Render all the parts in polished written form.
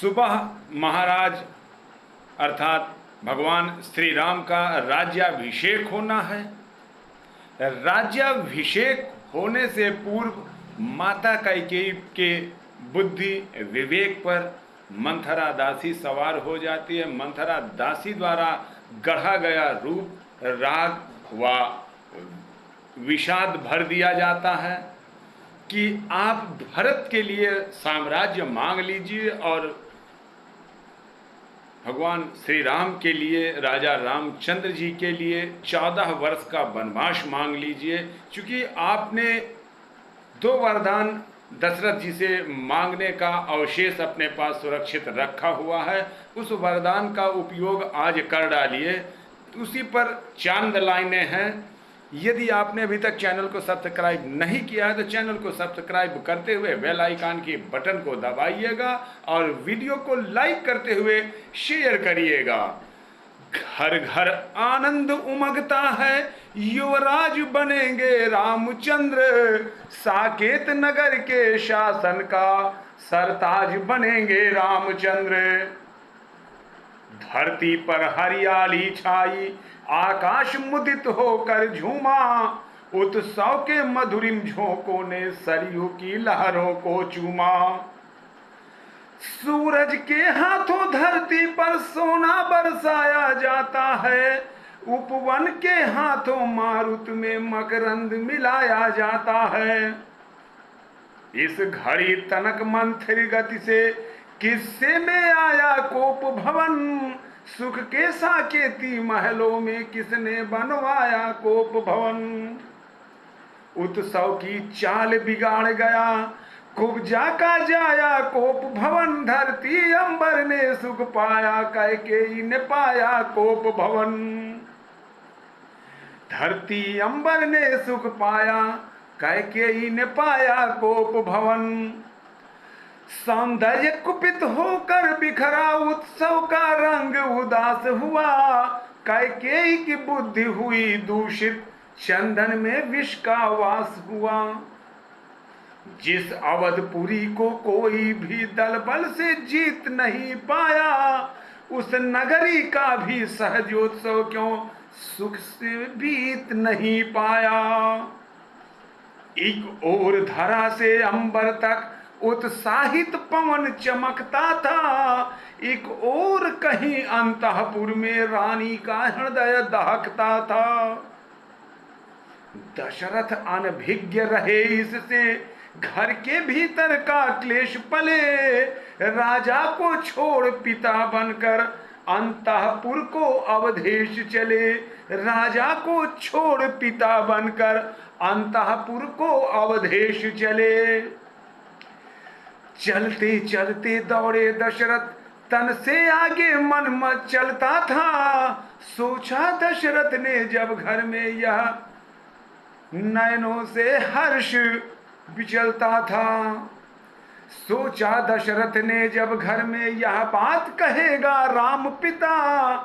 सुबह महाराज अर्थात भगवान श्री राम का राज्याभिषेक होना है। राज्याभिषेक होने से पूर्व माता कैकेयी के बुद्धि विवेक पर मंथरा दासी सवार हो जाती है। मंथरा दासी द्वारा गढ़ा गया रूप राग व विषाद भर दिया जाता है कि आप भरत के लिए साम्राज्य मांग लीजिए और भगवान श्री राम के लिए, राजा रामचंद्र जी के लिए 14 वर्ष का वनवास मांग लीजिए। क्योंकि आपने 2 वरदान दशरथ जी से मांगने का अवशेष अपने पास सुरक्षित रखा हुआ है। उस वरदान का उपयोग आज कर डालिए। उसी पर चांद लाइनें हैं। यदि आपने अभी तक चैनल को सब्सक्राइब नहीं किया है तो चैनल को सब्सक्राइब करते हुए बेल आइकन के बटन को दबाइएगा और वीडियो को लाइक करते हुए शेयर करिएगा। घर घर आनंद उमगता है, युवराज बनेंगे रामचंद्र, साकेत नगर के शासन का सरताज बनेंगे रामचंद्र। धरती पर हरियाली छाई, आकाश मुदित होकर झूमा, उत्सव के मधुरिम झोंकों ने सरयू की लहरों को चूमा। सूरज के हाथों धरती पर सोना बरसाया जाता है, उपवन के हाथों मारुत में मकरंद मिलाया जाता है। इस घड़ी तनक मंथर गति से किस्से में आया कोप भवन, सुख के साकेती महलों में किसने बनवाया कोप भवन। उत्सव की चाल बिगाड़ गया, कुब्जा का जाया कोप भवन, धरती अंबर ने सुख पाया, कैकेयी ने पाया कोप भवन। धरती अंबर ने सुख पाया, कैकेयी ने पाया कोप भवन। सौंदर्य कुपित होकर बिखरा, उत्सव का रंग उदास हुआ, कैकेयी की बुद्धि हुई दूषित, चंदन में विष का वास हुआ। जिस अवधपुरी को कोई भी दल बल से जीत नहीं पाया, उस नगरी का भी सहजोत्सव क्यों सुख से बीत नहीं पाया। एक ओर धरा से अंबर तक उत्साहित पवन चमकता था, एक और कहीं अंतःपुर में रानी का हृदय दहकता था। दशरथ अनभिज्ञ रहे इससे, घर के भीतर का क्लेश पले, राजा को छोड़ पिता बनकर अंतःपुर को अवधेश चले। राजा को छोड़ पिता बनकर अंतःपुर को अवधेश चले। चलते चलते दौड़े दशरथ, तन से आगे मन मत चलता था। सोचा दशरथ ने जब घर में यह, नयनों से हर्ष विचलता था। सोचा दशरथ ने जब घर में यह बात कहेगा राम पिता,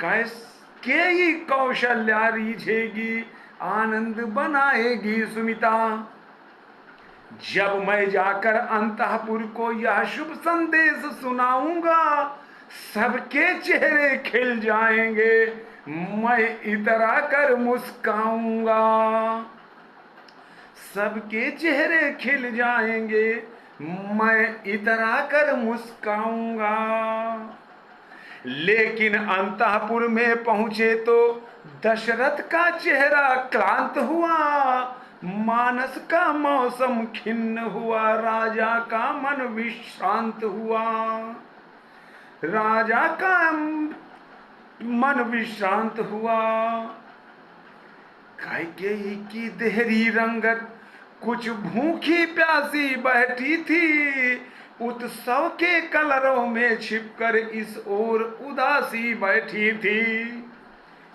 कैकेयी कौशल्या रीझेगी, आनंद बनाएगी सुमिता। जब मैं जाकर अंतःपुर को यह शुभ संदेश सुनाऊंगा, सबके चेहरे खिल जाएंगे, मैं इतरा कर मुस्काऊंगा। सबके चेहरे खिल जाएंगे, मैं इतरा कर मुस्काऊंगा। लेकिन अंतःपुर में पहुंचे तो दशरथ का चेहरा क्लांत हुआ, मानस का मौसम खिन्न हुआ, राजा का मन विश्रांत हुआ। राजा का मन विश्रांत हुआ। कैकेयी की देहरी रंगत कुछ भूखी प्यासी बैठी थी, उत्सव के कलरों में छिपकर इस ओर उदासी बैठी थी।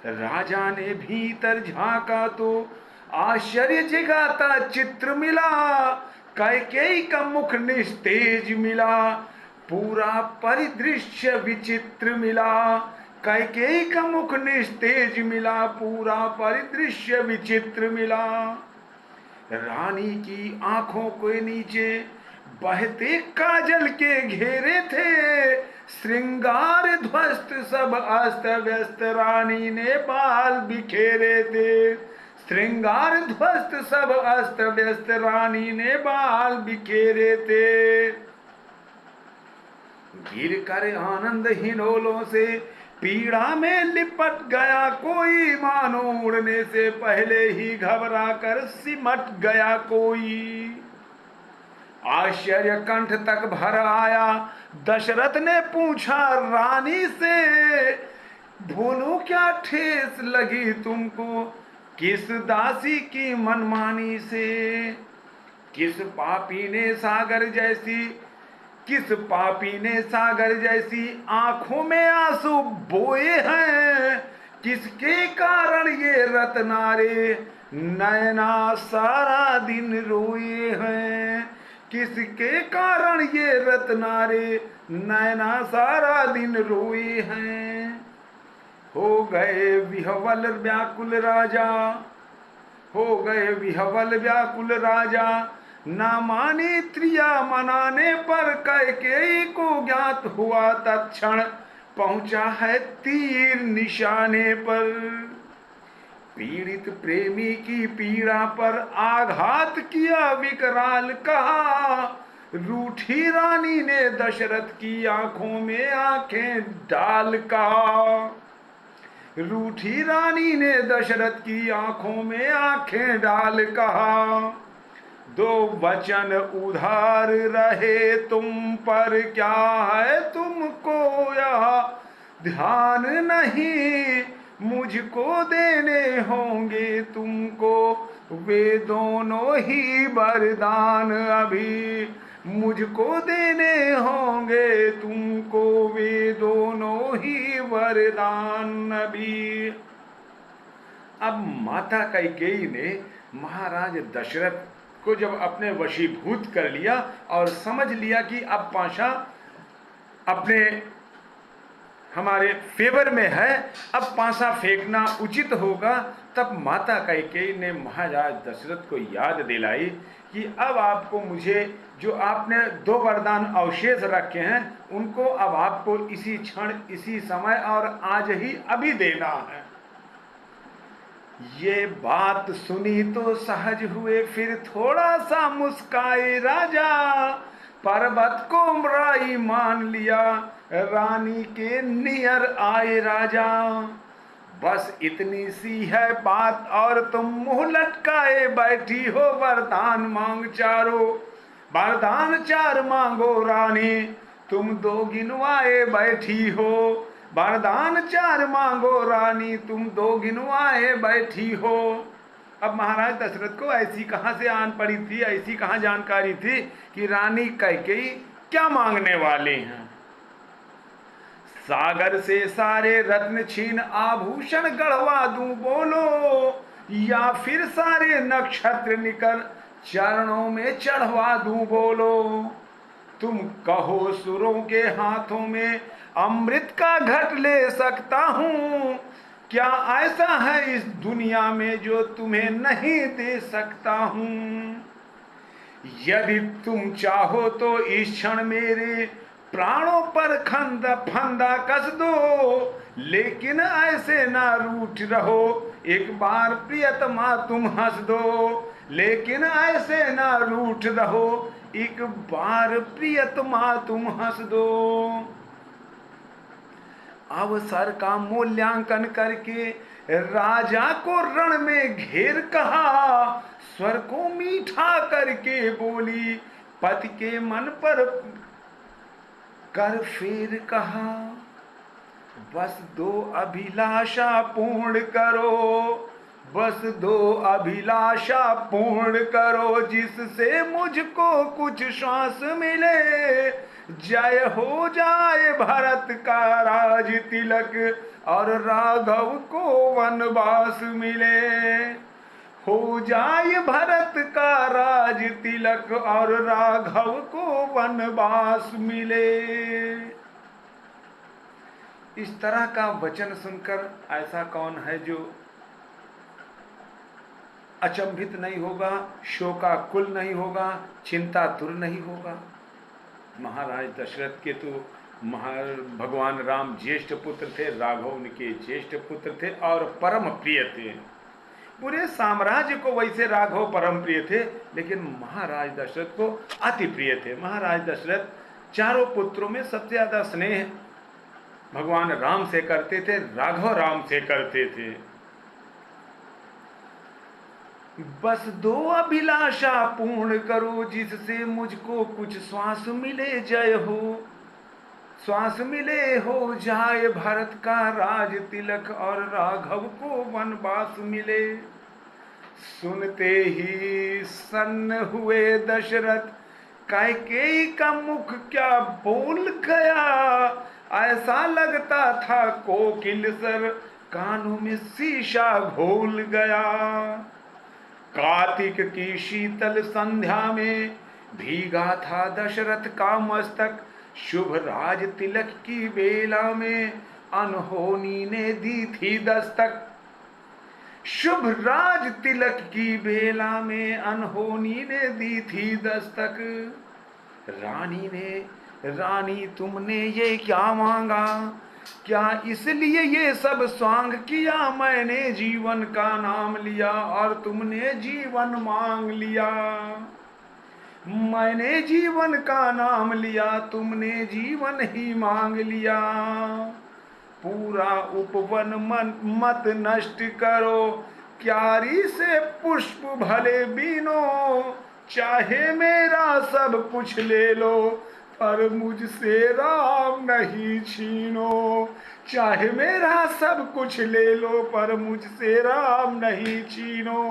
राजा ने भीतर झांका तो आश्चर्य जगाता चित्र मिला, कैकेयी का मुख निस्तेज मिला, पूरा परिदृश्य विचित्र मिला। कैकेयी का मुख निस्तेज मिला, पूरा परिदृश्य विचित्र मिला। रानी की आंखों के नीचे बहते काजल के घेरे थे, श्रृंगार ध्वस्त सब अस्त व्यस्त, रानी ने बाल बिखेरे थे। श्रृंगार ध्वस्त सब अस्त व्यस्त, रानी ने बाल बिखेरे थे। गिर कर आनंद हिनोलों से पीड़ा में लिपट गया कोई, मानो उड़ने से पहले ही घबरा कर सिमट गया कोई। आश्चर्य कंठ तक भर आया, दशरथ ने पूछा रानी से, बोलो क्या ठेस लगी तुमको किस दासी की मनमानी से। किस पापी ने सागर जैसी आंखों में आंसू बोए हैं, किसके कारण ये रत्नारे नैना सारा दिन रोए हैं। किसके कारण ये रत्नारे नैना सारा दिन रोए हैं। हो गए विह्वल व्याकुल राजा, ना मानी त्रिया मनाने पर, कैकेयी को ज्ञात हुआ तत्क्षण पहुंचा है तीर निशाने पर। पीड़ित प्रेमी की पीड़ा पर आघात किया विकराल कहा, रूठी रानी ने दशरथ की आंखों में आंखें डाल कहा। रूठी रानी ने दशरथ की आंखों में आंखें डाल कहा, दो वचन उधार रहे तुम पर, क्या है तुमको यह ध्यान नहीं, मुझको देने होंगे तुमको वे दोनों ही वरदान अभी। मुझको देने होंगे तुमको वे दोनों ही वरदान अभी। अब माता कैकेयी ने महाराज दशरथ को जब अपने वशीभूत कर लिया और समझ लिया कि अब पाशा अपने हमारे फेवर में है, अब पासा फेंकना उचित होगा, तब माता कैकेयी ने महाराज दशरथ को याद दिलाई कि अब आपको मुझे जो आपने 2 वरदान अवशेष रखे हैं उनको अब आपको इसी क्षण इसी समय और आज ही अभी देना है। ये बात सुनी तो सहज हुए फिर थोड़ा सा मुस्काए राजा, पर्वत को राई मान लिया रानी के नियर आए राजा। बस इतनी सी है बात और तुम मुंह लटकाए बैठी हो, वरदान मांग चारो वरदान 4 मांगो रानी, तुम 2 गिनवाए बैठी हो। वरदान 4 मांगो रानी, तुम 2 गिनवाए बैठी हो। अब महाराज दशरथ को ऐसी कहां से आन पड़ी थी, ऐसी कहां जानकारी थी कि रानी कैकेयी क्या मांगने वाले हैं। सागर से सारे रत्न छीन आभूषण गढ़वा दूं बोलो, या फिर सारे नक्षत्र निकल चरणों में चढ़वा दूं बोलो। तुम कहो सुरों के हाथों में अमृत का घट ले सकता हूं, क्या ऐसा है इस दुनिया में जो तुम्हें नहीं दे सकता हूं। यदि तुम चाहो तो इस क्षण मेरे प्राणों पर फंदा कस दो, लेकिन ऐसे ना रूठ रहो, एक बार प्रियतमा तुम हंस दो। लेकिन ऐसे ना रूठ रहो, एक बार प्रियतमा तुम हंस दो। अवसर का मूल्यांकन करके राजा को रण में घेर कहा, स्वर को मीठा करके बोली पति के मन पर कर फेर कहा। बस 2 अभिलाषा पूर्ण करो, बस 2 अभिलाषा पूर्ण करो, जिससे मुझको कुछ श्वास मिले। जय हो जाए भरत का राज तिलक और राघव को वनवास मिले। हो जाए भरत का राज तिलक और राघव को वनवास मिले। इस तरह का वचन सुनकर ऐसा कौन है जो अचंभित नहीं होगा, शोकाकुल नहीं होगा, चिंतातुर नहीं होगा। महाराज दशरथ के तो भगवान राम ज्येष्ठ पुत्र थे, राघव उनके ज्येष्ठ पुत्र थे और परम प्रिय थे। पूरे साम्राज्य को वैसे राघव परम प्रिय थे, लेकिन महाराज दशरथ को अति प्रिय थे। महाराज दशरथ चारों पुत्रों में सबसे ज्यादा स्नेह भगवान राम से करते थे, राघव राम से करते थे। बस दो अभिलाषा पूर्ण करो, जिससे मुझको कुछ श्वास मिले, जय हो श्वास मिले, हो जाए भरत का राज तिलक और राघव को वनवास मिले। सुनते ही सन्न हुए दशरथ, कैकेयी का मुख क्या बोल गया। ऐसा लगता था कोकिल सर कानों में शीशा घोल गया। कार्तिक की शीतल संध्या में भीगा था दशरथ का मस्तक, शुभ राज तिलक की बेला में अनहोनी ने दी थी दस्तक। शुभ राज तिलक की बेला में अनहोनी ने दी थी दस्तक। रानी तुमने ये क्या मांगा, क्या इसलिए ये सब स्वांग किया। मैंने जीवन का नाम लिया और तुमने जीवन मांग लिया। मैंने जीवन का नाम लिया, तुमने जीवन ही मांग लिया। पूरा उपवन मत नष्ट करो, क्यारी से पुष्प भले बीनो। चाहे मेरा सब कुछ ले लो, पर मुझसे राम नहीं छीनो। चाहे मेरा सब कुछ ले लो, पर मुझसे राम नहीं छीनो।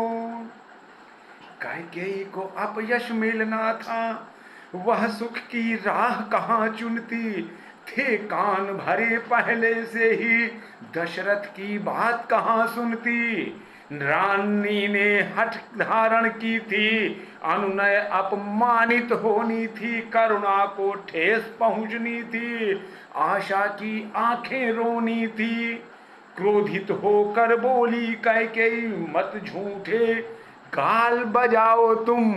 कैकेयी को अपयश मिलना था, वह सुख की राह कहाँ चुनती। थे कान भरे पहले से ही, दशरथ की बात कहाँ सुनती। रानी ने हठ धारण की थी, अनुनय अपमानित होनी थी। करुणा को ठेस पहुंचनी थी, आशा की आंखें रोनी थी। क्रोधित होकर बोली कैकेयी, मत झूठे गाल बजाओ तुम।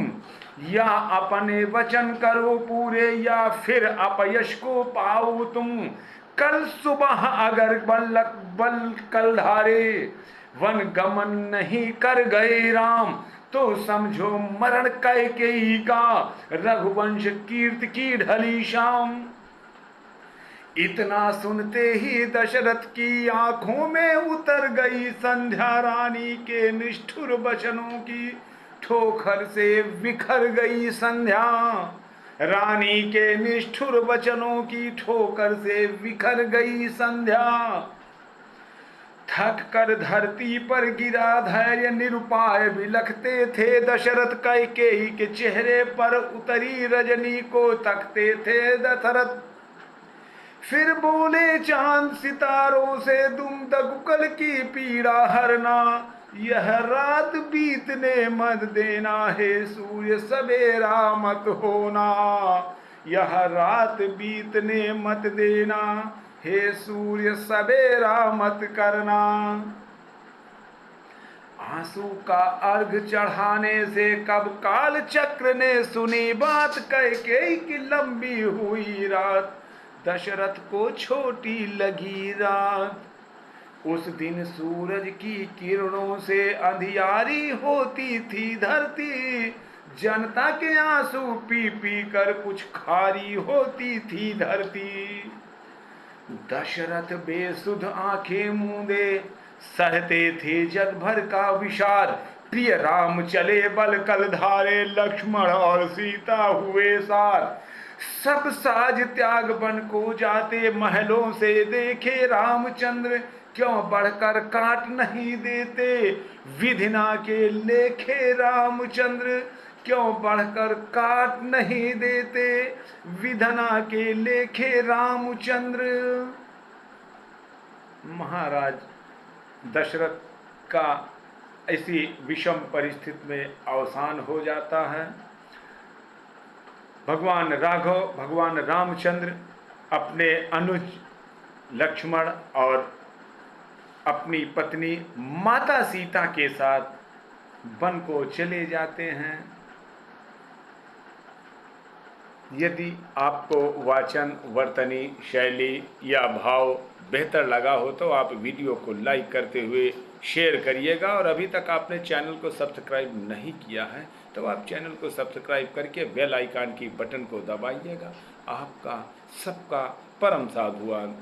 या अपने वचन करो पूरे, या फिर अपयश को पाओ तुम। कल सुबह अगर बल कल धारे वन गमन नहीं कर गए राम, तो समझो मरण कैकेयी का, रघुवंश कीर्ति की ढली शाम। इतना सुनते ही दशरथ की आंखों में उतर गई संध्या। रानी के निष्ठुर वचनों की ठोकर से बिखर गई संध्या। रानी के निष्ठुर वचनों की ठोकर से बिखर गई संध्या। थक कर धरती पर गिरा धैर्य, निरुपाय बिलखते थे दशरथ। कैकेयी के चेहरे पर उतरी रजनी को तकते थे दशरथ। फिर बोले चांद सितारों से, तुम दगुकल की पीड़ा हरना। यह रात बीतने मत देना, हे सूर्य सवेरा मत होना। यह रात बीतने मत देना, हे सूर्य सवेरा मत करना। आंसू का अर्घ चढ़ाने से कब काल चक्र ने सुनी बात। कैकेयी की लंबी हुई रात, दशरथ को छोटी लगी रात। उस दिन सूरज की किरणों से अंधियारी होती थी धरती। जनता के आंसू पी पी कर कुछ खारी होती थी धरती। दशरथ बेसुध आंखें मूंदे सहते थे जग भर का विषाद। प्रिय राम चले बल कल धारे, लक्ष्मण और सीता हुए साथ। सब साज त्याग बन को जाते, महलों से देखे रामचंद्र। क्यों बढ़कर काट नहीं देते, विधिना के लेखे रामचंद्र। क्यों बढ़कर काट नहीं देते, विधना के लेखे रामचंद्र। महाराज दशरथ का ऐसी विषम परिस्थिति में अवसान हो जाता है। भगवान राघव, भगवान रामचंद्र अपने अनुज लक्ष्मण और अपनी पत्नी माता सीता के साथ वन को चले जाते हैं। यदि आपको वाचन, वर्तनी, शैली या भाव बेहतर लगा हो तो आप वीडियो को लाइक करते हुए शेयर करिएगा, और अभी तक आपने चैनल को सब्सक्राइब नहीं किया है तो आप चैनल को सब्सक्राइब करके बेल आइकन की बटन को दबाइएगा। आपका सबका परम साधुवाद।